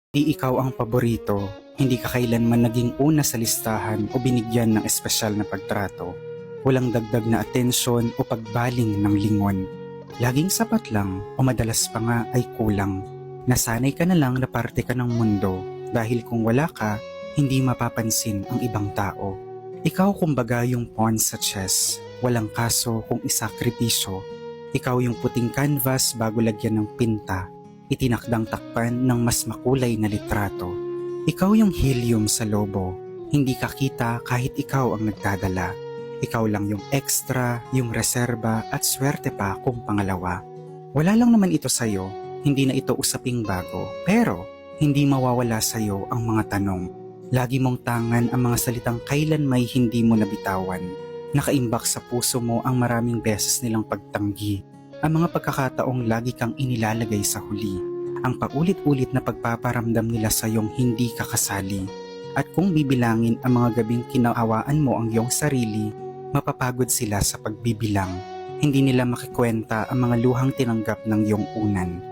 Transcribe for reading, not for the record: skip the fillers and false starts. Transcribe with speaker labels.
Speaker 1: Di ikaw ang paborito, hindi ka kailanman naging una sa listahan o binigyan ng espesyal na pagtrato. Walang dagdag na atensyon o pagbaling ng lingon. Laging sapat lang o madalas pa nga ay kulang. Nasanay ka na lang na parte ka ng mundo dahil kung wala ka, hindi mapapansin ang ibang tao. Ikaw kumbaga yung pawn sa chess, walang kaso kung isakripisyo. Ikaw yung puting canvas bago lagyan ng pinta, itinakdang takpan ng mas makulay na litrato. Ikaw yung helium sa lobo, hindi ka kita kahit ikaw ang nagdadala. Ikaw lang yung extra, yung reserba at swerte pa kung pangalawa. Wala lang naman ito sa'yo, hindi na ito usaping bago. Pero hindi mawawala sa'yo ang mga tanong. Lagi mong tangan ang mga salitang kailan may hindi mo nabitawan. Nakaimbak sa puso mo ang maraming beses nilang pagtanggi. Ang mga pagkakataong lagi kang inilalagay sa huli. Ang paulit-ulit na pagpaparamdam nila sa iyong hindi kakasali. At kung bibilangin ang mga gabing kinaawaan mo ang iyong sarili, mapapagod sila sa pagbibilang. Hindi nila makikwenta ang mga luhang tinanggap ng iyong unan.